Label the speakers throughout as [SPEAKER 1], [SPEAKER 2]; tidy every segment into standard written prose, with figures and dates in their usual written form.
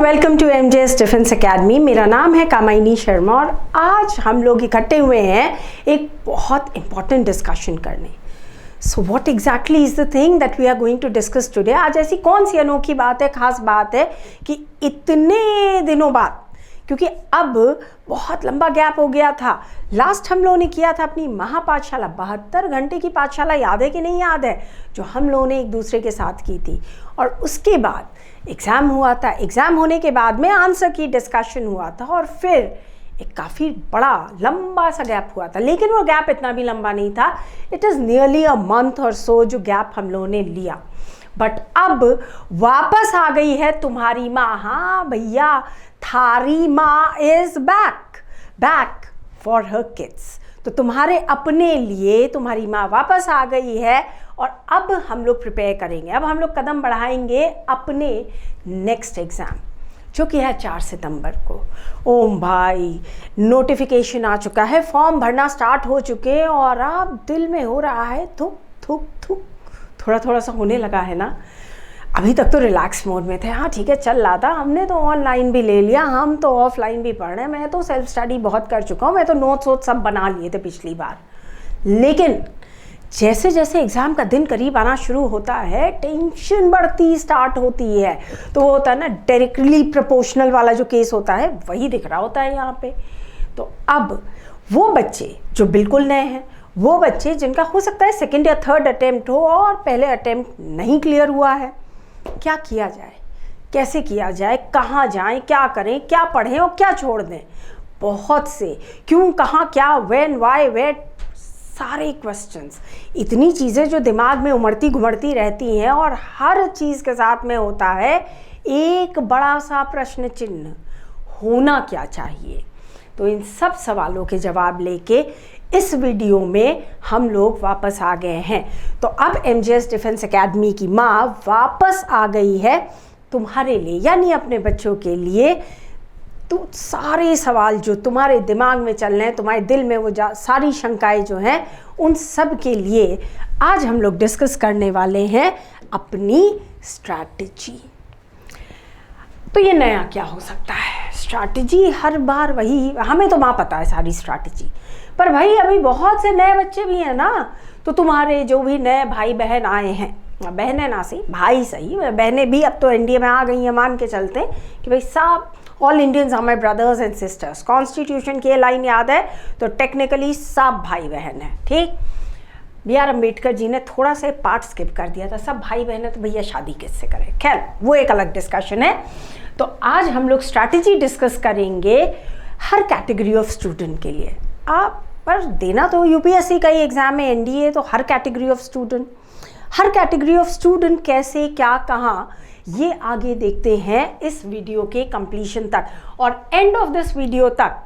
[SPEAKER 1] And welcome to MJS defence academy. मेरा नाम है कामायनी शर्मा और आज हम लोग इकट्ठे हुए हैं एक बहुत इंपॉर्टेंट डिस्कशन करने। So what exactly is the thing that we are going to discuss today. आज ऐसी कौन सी अनोखी बात है, खास बात है कि इतने दिनों बाद, क्योंकि अब बहुत लंबा गैप हो गया था। लास्ट हम लोगों ने किया था अपनी महापाठशाला, 72 घंटे की पाठशाला, याद है कि नहीं याद है, जो हम लोगों ने एक दूसरे के साथ की थी। और उसके बाद एग्ज़ाम हुआ था। एग्ज़ाम होने के बाद में आंसर की डिस्कशन हुआ था और फिर एक काफ़ी बड़ा लंबा सा गैप हुआ था। लेकिन वो गैप इतना भी लंबा नहीं था। It is nearly a month और सो जो गैप हम लोगों ने लिया। बट अब वापस आ गई है तुम्हारी माँ। हाँ भैया, थारी माँ is back for her kids. तो तुम्हारे अपने लिए तुम्हारी माँ वापस आ गई है और अब हम लोग प्रिपेयर करेंगे। अब हम लोग कदम बढ़ाएंगे अपने नेक्स्ट एग्ज़ाम, जो कि है 4 सितंबर को। ओम भाई, नोटिफिकेशन आ चुका है, फॉर्म भरना स्टार्ट हो चुके हैं और अब दिल में हो रहा है थुक थुक थुक, थोड़ा सा होने लगा है ना। अभी तक तो रिलैक्स मोड में थे। हाँ ठीक है, चल रहा था। हमने तो ऑनलाइन भी ले लिया, हम तो ऑफलाइन भी पढ़ रहे हैं। मैं तो सेल्फ स्टडी बहुत कर चुका हूँ। मैं तो नोट्स वोट्स सब बना लिए थे पिछली बार। लेकिन जैसे जैसे एग्ज़ाम का दिन करीब आना शुरू होता है, टेंशन बढ़ती स्टार्ट होती है। तो वो होता है ना, डायरेक्टली प्रोपोर्शनल वाला जो केस होता है, वही दिख रहा होता है यहाँ पे। तो अब वो बच्चे जो बिल्कुल नए हैं, वो बच्चे जिनका हो सकता है सेकेंड या थर्ड अटेम्प्ट हो और पहले अटेम्प्ट नहीं क्लियर हुआ है, क्या किया जाए, कैसे किया जाए, कहाँ जाएं, क्या करें, क्या पढ़ें और क्या छोड़ दें। बहुत से क्यों, कहाँ, क्या, व्हेन, व्हाई, वेयर, सारे क्वेश्चंस, इतनी चीज़ें जो दिमाग में उमड़ती घुमड़ती रहती हैं और हर चीज़ के साथ में होता है एक बड़ा सा प्रश्न चिन्ह, होना क्या चाहिए। तो इन सब सवालों के जवाब लेके इस वीडियो में हम लोग वापस आ गए हैं। तो अब एमजेएस डिफेंस एकेडमी की माँ वापस आ गई है तुम्हारे लिए, यानी अपने बच्चों के लिए। तो सारे सवाल जो तुम्हारे दिमाग में चल रहे हैं, तुम्हारे दिल में वो सारी शंकाएं जो हैं, उन सब के लिए आज हम लोग डिस्कस करने वाले हैं अपनी स्ट्रैटेजी। तो ये नया क्या हो सकता है? स्ट्रैटेजी हर बार वही, हमें तो माँ पता है सारी स्ट्रैटेजी, पर भाई अभी बहुत से नए बच्चे भी हैं ना। तो तुम्हारे जो भी नए भाई बहन आए हैं, बहनें ना सही, भाई सही, बहनें भी अब तो एनडीए में आ गई हैं, मान के चलते कि भाई सब all Indians are my brothers and sisters. Constitution की लाइन याद है तो टेक्निकली सब भाई बहन है। ठीक, B.R. अम्बेडकर जी ने थोड़ा सा पार्ट स्किप कर दिया था, सब भाई बहन है तो भैया शादी किससे करें। खैर वो एक अलग डिस्कशन है। तो आज हम लोग स्ट्रैटेजी डिस्कस करेंगे हर कैटेगरी ऑफ स्टूडेंट के लिए। आप पर देना तो यूपीएससी का ही एग्ज़ाम है, एनडीए, तो हर कैटेगरी ऑफ स्टूडेंट, हर कैटेगरी ऑफ स्टूडेंट कैसे, क्या, कहाँ, ये आगे देखते हैं इस वीडियो के कंप्लीशन तक। और एंड ऑफ दिस वीडियो तक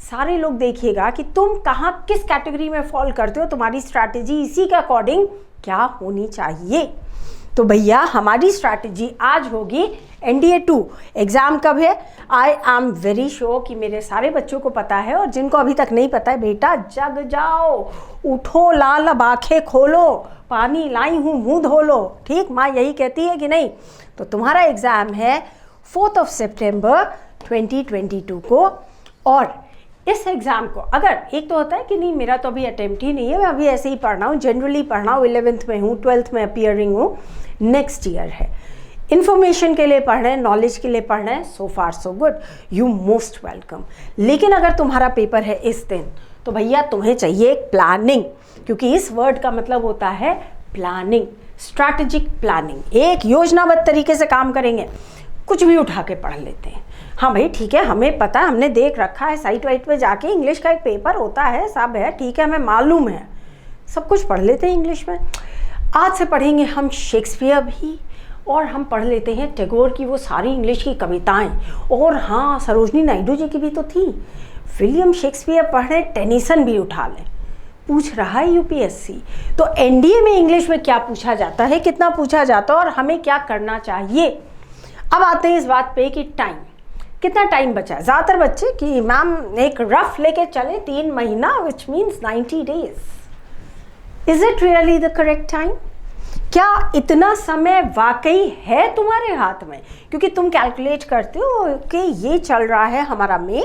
[SPEAKER 1] सारे लोग देखिएगा कि तुम कहाँ किस कैटेगरी में फॉल करते हो, तुम्हारी स्ट्रैटेजी इसी के अकॉर्डिंग क्या होनी चाहिए। तो भैया हमारी स्ट्रैटेजी आज होगी एनडीए 2 एग्ज़ाम कब है। आई एम वेरी श्योर कि मेरे सारे बच्चों को पता है, और जिनको अभी तक नहीं पता है, बेटा जग जाओ, उठो, लाल अब आँखें खोलो, पानी लाई हूँ मुँह धो लो। ठीक, माँ यही कहती है कि नहीं। तो तुम्हारा एग्ज़ाम है 4 सितंबर 2022 को। और इस एग्ज़ाम को अगर एक तो होता है कि नहीं मेरा तो अभी अटेम्प्ट ही नहीं है, मैं अभी ऐसे ही पढ़ रहा हूँ, जनरली पढ़ रहा हूँ, 11th में हूँ, 12th में अपीयरिंग हूँ, नेक्स्ट ईयर है, इन्फॉर्मेशन के लिए पढ़ रहे हैं, नॉलेज के लिए पढ़ रहे हैं, so far so good, you most welcome. लेकिन अगर तुम्हारा पेपर है इस दिन, तो भैया तुम्हें चाहिए प्लानिंग, क्योंकि इस वर्ड का मतलब होता है प्लानिंग, स्ट्रैटेजिक प्लानिंग। एक योजनाबद्ध तरीके से काम करेंगे, कुछ भी उठा के पढ़ लेते हैं। हाँ भाई ठीक है, हमें पता है, हमने देख रखा है, साइट वाइट पे जाके इंग्लिश का एक पेपर होता है, सब है, ठीक है, हमें मालूम है, सब कुछ पढ़ लेते हैं इंग्लिश में। आज से पढ़ेंगे हम शेक्सपियर भी, और हम पढ़ लेते हैं टैगोर की वो सारी इंग्लिश की कविताएं, और हाँ सरोजनी नायडू जी की भी तो थी। विलियम शेक्सपियर पढ़ रहे, टेनिसन भी उठा लें, पूछ रहा है यूपीएससी। तो एनडीए में इंग्लिश में क्या पूछा जाता है, कितना पूछा जाता है, और हमें क्या करना चाहिए। अब आते हैं इस बात पे कि टाइम, कितना टाइम बचा है। ज़्यादातर बच्चे कि मैम एक रफ लेके चले 3 महीना, which means 90 days. Is it really the correct time? क्या इतना समय वाकई है तुम्हारे हाथ में? क्योंकि तुम कैलकुलेट करते हो कि ये चल रहा है हमारा मई,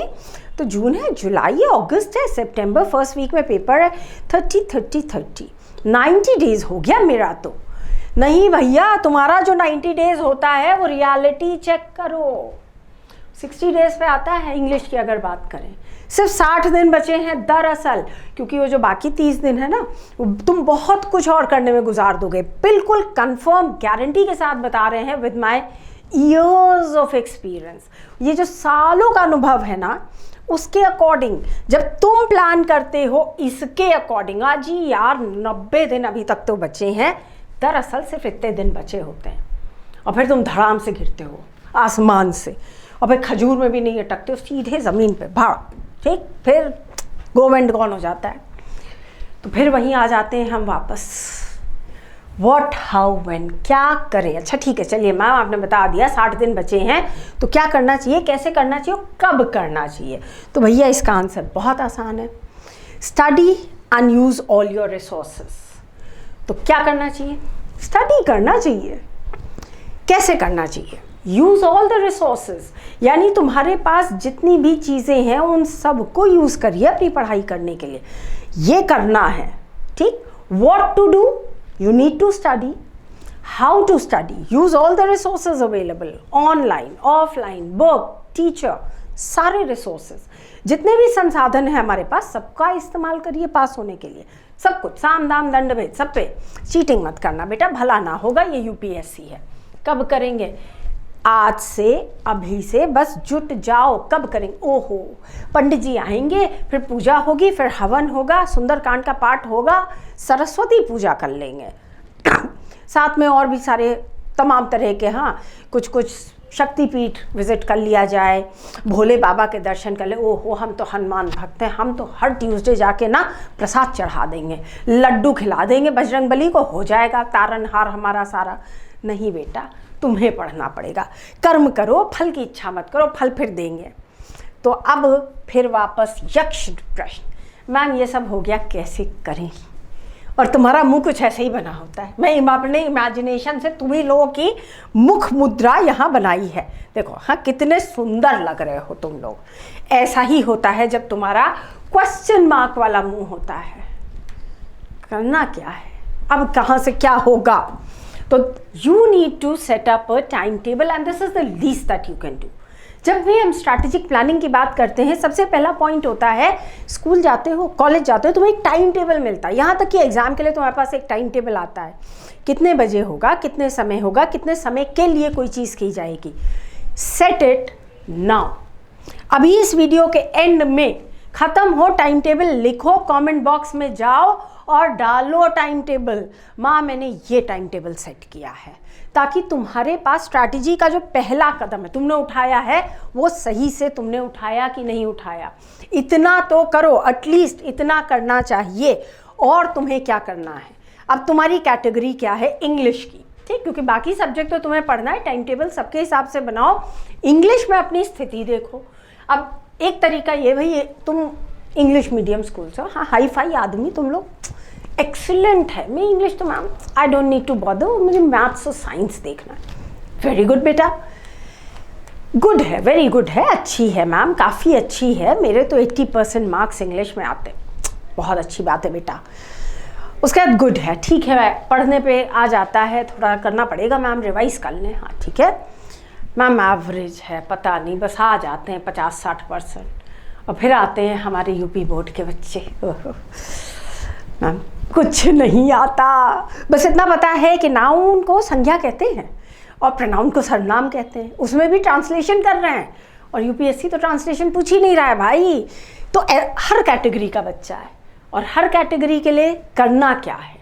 [SPEAKER 1] तो जून है, जुलाई है, अगस्त है, सितंबर फर्स्ट वीक में पेपर है, 30 90 डेज हो गया मेरा तो। नहीं भैया, तुम्हारा जो 90 डेज होता है वो रियलिटी चेक करो, 60 डेज पे आता है इंग्लिश की अगर बात करें। सिर्फ 60 दिन बचे हैं दरअसल, क्योंकि वो जो बाकी 30 दिन है ना, तुम बहुत कुछ और करने में गुजार दोगे। बिल्कुल कंफर्म गारंटी के साथ बता रहे हैं with my years of experience. ये जो सालों का अनुभव है ना, उसके अकॉर्डिंग जब तुम प्लान करते हो, इसके अकॉर्डिंग आज ही यार 90 दिन अभी तक तो बचे हैं, दरअसल सिर्फ इतने दिन बचे होते हैं, और फिर तुम धड़ाम से गिरते हो आसमान से, और फिर खजूर में भी नहीं अटकते हो, सीधे ज़मीन पे भाड़, ठीक, फिर गो एंड गॉन हो जाता है। तो फिर वहीं आ जाते हैं हम वापस, व्हाट हाउ व्हेन, क्या करें। अच्छा ठीक है, चलिए मैम आपने बता दिया 60 दिन बचे हैं, तो क्या करना चाहिए, कैसे करना चाहिए, कब करना चाहिए। तो भैया इसका आंसर बहुत आसान है, study and use all your resources. तो क्या करना चाहिए, स्टडी करना चाहिए। कैसे करना चाहिए, यूज़ ऑल द रिसोर्सेज, यानी तुम्हारे पास जितनी भी चीज़ें हैं उन सब को यूज़ करिए अपनी पढ़ाई करने के लिए। ये करना है, ठीक। What to do, you need to study, how to study, use all the resources available, online, offline, book, teacher, सारे resources, जितने भी संसाधन हैं हमारे पास सबका इस्तेमाल करिए पास होने के लिए। सब कुछ, साम दाम दंड भेद, सब पे चीटिंग मत करना बेटा, भला ना होगा, ये यूपीएससी है। कब करेंगे, आज से, अभी से बस जुट जाओ। कब करेंगे, ओहो पंडित जी आएंगे, फिर पूजा होगी, फिर हवन होगा, सुंदरकांड का पाठ होगा, सरस्वती पूजा कर लेंगे, साथ में और भी सारे तमाम तरह के, हाँ कुछ कुछ शक्तिपीठ विजिट कर लिया जाए, भोले बाबा के दर्शन कर ले। ओहो हम तो हनुमान भक्त हैं, हम तो हर ट्यूसडे जाके ना प्रसाद चढ़ा देंगे, लड्डू खिला देंगे बजरंगबली को, हो जाएगा तारनहार हमारा सारा। नहीं बेटा, तुम्हें पढ़ना पड़ेगा, कर्म करो, फल की इच्छा मत करो, फल फिर देंगे। तो अब फिर वापस यक्ष प्रश्न, मैम ये सब हो गया, कैसे करें, और तुम्हारा मुंह कुछ ऐसे ही बना होता है। मैं अपने इमेजिनेशन से तुम्ही लोगों की मुख मुद्रा यहाँ बनाई है, देखो हाँ कितने सुंदर लग रहे हो तुम लोग। ऐसा ही होता है जब तुम्हारा क्वेश्चन मार्क वाला मुंह होता है, करना क्या है, अब कहाँ से क्या होगा। तो you need to set up a time table and this is the least that you can do. जब भी हम स्ट्रैटेजिक प्लानिंग की बात करते हैं, सबसे पहला पॉइंट होता है, स्कूल जाते हो, कॉलेज जाते हो, तुम्हें एक टाइम टेबल मिलता है। यहाँ तक कि एग्जाम के लिए तुम्हारे पास एक टाइम टेबल आता है, कितने बजे होगा, कितने समय होगा, कितने समय के लिए कोई चीज़ की जाएगी। Set it now. अभी इस वीडियो के एंड में ख़त्म हो टाइम टेबल, लिखो, कमेंट बॉक्स में जाओ और डालो टाइम टेबल, माँ मैंने ये टाइम टेबल सेट किया है, ताकि तुम्हारे पास स्ट्रैटेजी का जो पहला कदम है तुमने उठाया है वो सही से तुमने उठाया कि नहीं उठाया, इतना तो करो, एटलीस्ट इतना करना चाहिए। और तुम्हें क्या करना है, अब तुम्हारी कैटेगरी क्या है, इंग्लिश की, ठीक, क्योंकि बाकी सब्जेक्ट तो तुम्हें पढ़ना है, टाइम टेबल सबके हिसाब से बनाओ, इंग्लिश में अपनी स्थिति देखो। अब एक तरीका ये, भाई तुम इंग्लिश मीडियम स्कूल से, हाँ हाई फाई आदमी तुम लोग, एक्सीलेंट है, मैं इंग्लिश तो ma'am I don't need to bother, मुझे मैथ्स और साइंस देखना है। वेरी गुड बेटा, गुड है, वेरी गुड है, अच्छी है मैम, काफ़ी अच्छी है, मेरे तो 80% मार्क्स इंग्लिश में आते, बहुत अच्छी बात है बेटा। उसके बाद गुड है, ठीक है, पढ़ने पे आ जाता है, थोड़ा करना पड़ेगा मैम, रिवाइज कर लें, हाँ ठीक है मैम, एवरेज है, पता नहीं, बस आ जाते हैं 50-60%। और फिर आते हैं हमारे यूपी बोर्ड के बच्चे, मैम कुछ नहीं आता, बस इतना पता है कि नाउन को संज्ञा कहते हैं और प्रनाउन को सर्वनाम कहते हैं, उसमें भी ट्रांसलेशन कर रहे हैं, और यूपीएससी तो ट्रांसलेशन पूछ ही नहीं रहा है भाई। तो हर कैटेगरी का बच्चा है, और हर कैटेगरी के लिए करना क्या है,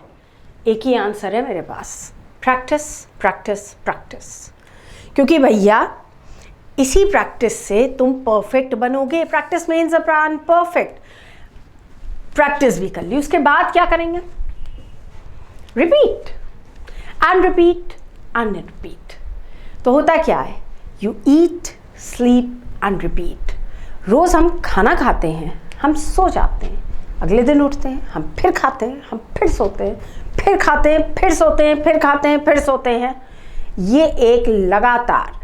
[SPEAKER 1] एक ही आंसर है मेरे पास, प्रैक्टिस प्रैक्टिस प्रैक्टिस। क्योंकि भैया इसी प्रैक्टिस से तुम परफेक्ट बनोगे, practice means a perfect. Practice भी कर ली, उसके बाद क्या करेंगे, repeat and repeat and repeat. तो होता क्या है, you eat sleep and repeat. रोज़ हम खाना खाते हैं, हम सो जाते हैं, अगले दिन उठते हैं, हम फिर खाते हैं, हम फिर सोते हैं, फिर खाते हैं, फिर सोते हैं, फिर खाते हैं, फिर सोते हैं। ये एक लगातार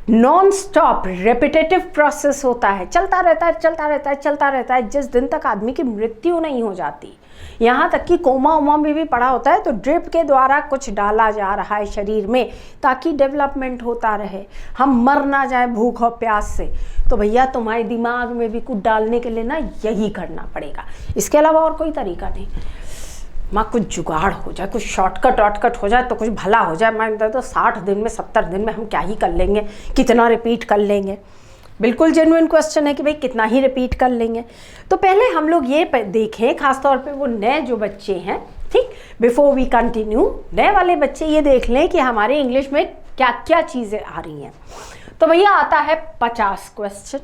[SPEAKER 1] नॉन स्टॉप रेपिटेटिव प्रोसेस होता है, चलता रहता है, चलता रहता है, चलता रहता है, जिस दिन तक आदमी की मृत्यु नहीं हो जाती। यहाँ तक कि कोमा उमा में भी पढ़ा होता है, तो ड्रिप के द्वारा कुछ डाला जा रहा है शरीर में ताकि डेवलपमेंट होता रहे, हम मर ना जाए भूख और प्यास से। तो भैया तुम्हारे दिमाग में भी कुछ डालने के लिए ना यही करना पड़ेगा, इसके अलावा और कोई तरीका नहीं। माँ कुछ जुगाड़ हो जाए, कुछ शॉर्टकट वॉटकट हो जाए तो कुछ भला हो जाए। मैं तो 60 दिन में 70 दिन में हम क्या ही कर लेंगे, कितना रिपीट कर लेंगे। बिल्कुल जेन्युइन क्वेश्चन है कि भाई कितना ही रिपीट कर लेंगे। तो पहले हम लोग ये देखें, खासतौर पे वो नए जो बच्चे हैं, ठीक, बिफोर वी कंटिन्यू, नए वाले बच्चे ये देख लें कि हमारे इंग्लिश में क्या क्या चीज़ें आ रही हैं। तो भैया आता है 50 क्वेश्चन,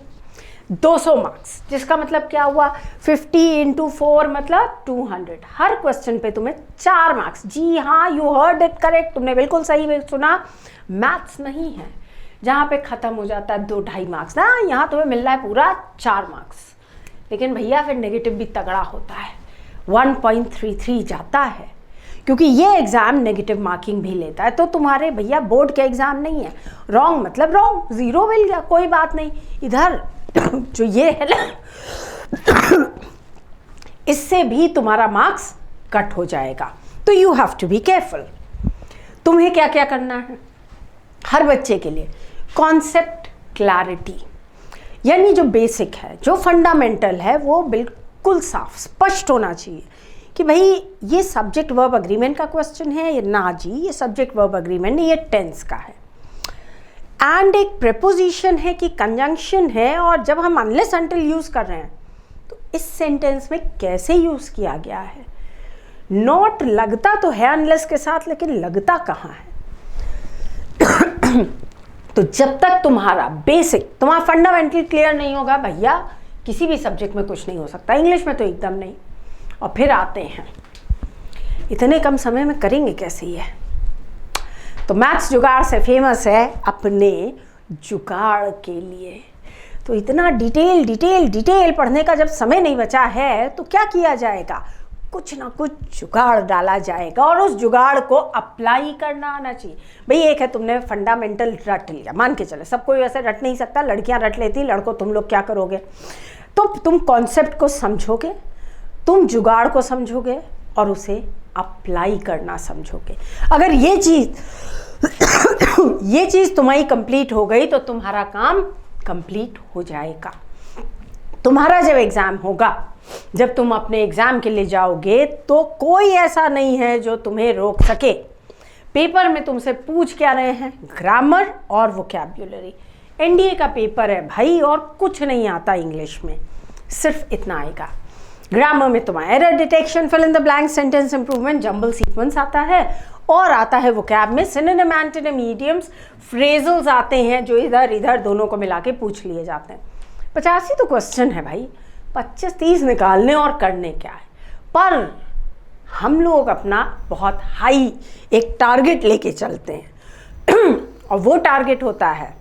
[SPEAKER 1] 200 मार्क्स, जिसका मतलब क्या हुआ, 50 × 4 मतलब 200। हर क्वेश्चन पे तुम्हें 4 मार्क्स। जी हाँ, यू हर्ड इट करेक्ट, तुमने बिल्कुल सही सुना। मैथ्स नहीं है जहाँ पे ख़त्म हो जाता है 2-2.5 मार्क्स ना, यहाँ तुम्हें मिल रहा है पूरा 4 मार्क्स। लेकिन भैया फिर नेगेटिव भी तगड़ा होता है, 1.33 जाता है, क्योंकि ये एग्ज़ाम नेगेटिव मार्किंग भी लेता है। तो तुम्हारे भैया बोर्ड के एग्ज़ाम नहीं है, रॉन्ग मतलब रॉन्ग, 0 मिल गया, कोई बात नहीं। इधर जो ये है ना, इससे भी तुम्हारा मार्क्स कट हो जाएगा। तो you have to be careful. तुम्हें क्या क्या करना है हर बच्चे के लिए, कॉन्सेप्ट क्लैरिटी, यानी जो बेसिक है, जो फंडामेंटल है, वो बिल्कुल साफ स्पष्ट होना चाहिए कि भाई ये सब्जेक्ट वर्ब अग्रीमेंट का क्वेश्चन है, ये ना जी ये सब्जेक्ट वर्ब अग्रीमेंट नहीं, ये टेंस का है। एंड एक प्रेपोजिशन है कि कंजंक्शन है, और जब हम अनलेस अनटिल यूज़ कर रहे हैं तो इस सेंटेंस में कैसे यूज़ किया गया है। नॉट लगता तो है अनलेस के साथ, लेकिन लगता कहाँ है। तो जब तक तुम्हारा बेसिक, तुम्हारा फंडामेंटल क्लियर नहीं होगा भैया, किसी भी सब्जेक्ट में कुछ नहीं हो सकता, इंग्लिश में तो एकदम नहीं। और फिर आते हैं, इतने कम समय में करेंगे कैसे ये। तो मैथ्स जुगाड़ से फेमस है अपने जुगाड़ के लिए। तो इतना डिटेल डिटेल डिटेल पढ़ने का जब समय नहीं बचा है तो क्या किया जाएगा, कुछ ना कुछ जुगाड़ डाला जाएगा, और उस जुगाड़ को अप्लाई करना आना चाहिए। भाई एक है तुमने फंडामेंटल रट लिया, मान के चले, सब कोई वैसे रट नहीं सकता, लड़कियां रट लेती, लड़कों तुम लोग क्या करोगे, तो तुम कॉन्सेप्ट को समझोगे, तुम जुगाड़ को समझोगे और उसे अप्लाई करना समझोगे। अगर ये चीज़ तुम्हारी कंप्लीट हो गई तो तुम्हारा काम कंप्लीट हो जाएगा। तुम्हारा जब एग्ज़ाम होगा, जब तुम अपने एग्ज़ाम के लिए जाओगे, तो कोई ऐसा नहीं है जो तुम्हें रोक सके। पेपर में तुमसे पूछ क्या रहे हैं, ग्रामर और वोकैब्युलरी। एनडीए का पेपर है भाई, और कुछ नहीं आता इंग्लिश में, सिर्फ इतना आएगा। ग्रामर में तुम्हारा error detection, fill in the blank, sentence improvement, jumble sequence आता है, और आता है वोकैब में सिनोनिम, एंटोनिम, इडियम्स, फ्रेजल्स आते हैं जो इधर इधर दोनों को मिला के पूछ लिए जाते हैं। 85 तो क्वेश्चन है भाई, 25-30 निकालने और करने क्या है। पर हम लोग अपना बहुत हाई एक टारगेट लेके चलते हैं और वो टारगेट होता है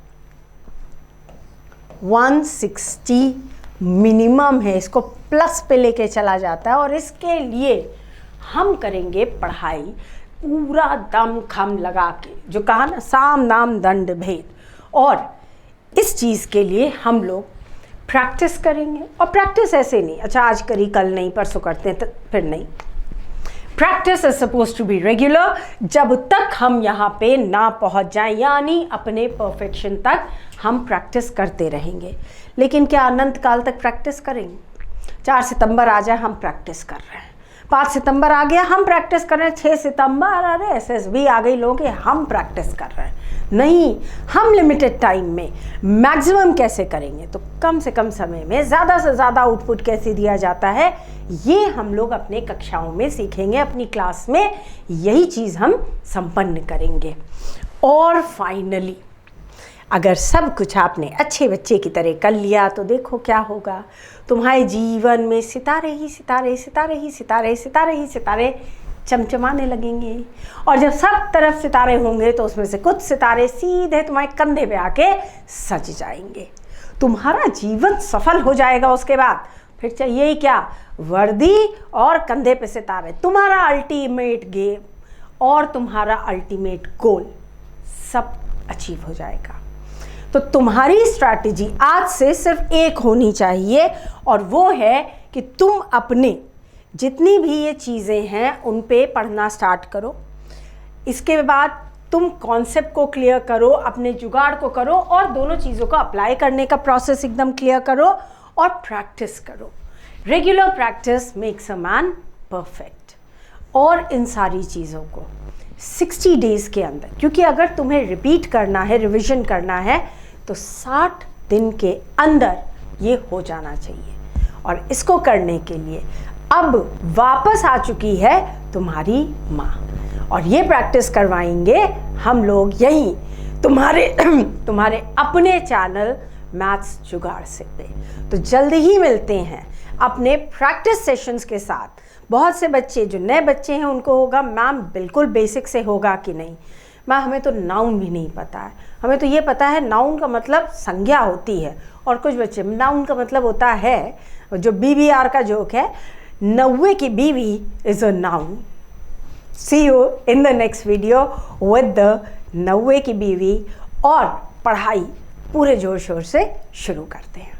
[SPEAKER 1] 160 मिनिमम है, इसको प्लस पे लेके चला जाता है। और इसके लिए हम करेंगे पढ़ाई पूरा दम खम लगा के, जो कहा ना, साम दाम दंड भेद। और इस चीज़ के लिए हम लोग प्रैक्टिस करेंगे। और प्रैक्टिस ऐसे नहीं, अच्छा आज करी कल नहीं, परसों करते हैं तो फिर नहीं। Practice is suppose to be regular, जब तक हम यहाँ पे ना पहुँच जाएं, यानी अपने परफेक्शन तक हम प्रैक्टिस करते रहेंगे। लेकिन क्या अनंत काल तक प्रैक्टिस करेंगे? 4 सितंबर आ जाए हम प्रैक्टिस कर रहे हैं, 5 सितंबर आ गया हम प्रैक्टिस कर रहे हैं, 6 सितंबर अरे SSB आ गई लोगों के, हम प्रैक्टिस कर रहे हैं। नहीं, हम लिमिटेड टाइम में मैक्सिमम कैसे करेंगे, तो कम से कम समय में ज़्यादा से ज़्यादा आउटपुट कैसे दिया जाता है, ये हम लोग अपने कक्षाओं में सीखेंगे, अपनी क्लास में यही चीज़ हम संपन्न करेंगे। और फाइनली अगर सब कुछ आपने अच्छे बच्चे की तरह कर लिया तो देखो क्या होगा, तुम्हारे जीवन में सितारे ही सितारे, सितारे ही सितारे, सितारे ही सितारे चमचमाने लगेंगे। और जब सब तरफ सितारे होंगे तो उसमें से कुछ सितारे सीधे तुम्हारे कंधे पे आके सज जाएंगे। तुम्हारा जीवन सफल हो जाएगा। उसके बाद फिर चाहिए ही क्या, वर्दी और कंधे पे सितारे, तुम्हारा अल्टीमेट गेम और तुम्हारा अल्टीमेट गोल सब अचीव हो जाएगा। तो तुम्हारी स्ट्रैटेजी आज से सिर्फ एक होनी चाहिए, और वो है कि तुम अपने जितनी भी ये चीज़ें हैं उन पे पढ़ना स्टार्ट करो। इसके बाद तुम कॉन्सेप्ट को क्लियर करो, अपने जुगाड़ को करो, और दोनों चीज़ों को अप्लाई करने का प्रोसेस एकदम क्लियर करो और प्रैक्टिस करो। Regular practice makes a man perfect. और इन सारी चीज़ों को 60 डेज़ के अंदर, क्योंकि अगर तुम्हें रिपीट करना है, रिविज़न करना है, तो 60 दिन के अंदर ये हो जाना चाहिए। और इसको करने के लिए अब वापस आ चुकी है तुम्हारी माँ, और ये प्रैक्टिस करवाएंगे हम लोग यहीं तुम्हारे अपने चैनल मैथ्स जुगाड़ से पे। तो जल्दी ही मिलते हैं अपने प्रैक्टिस सेशंस के साथ। बहुत से बच्चे जो नए बच्चे हैं उनको होगा, मैम बिल्कुल बेसिक से होगा कि नहीं, मैम हमें तो नाउन भी नहीं पता है, हमें तो ये पता है नाउन का मतलब संज्ञा होती है। और कुछ बच्चे नाउन का मतलब होता है, जो BBR का जोक है, 90 की बीवी is a noun. See you in the next video with the 90 की बीवी, और पढ़ाई पूरे जोर शोर से शुरू करते हैं।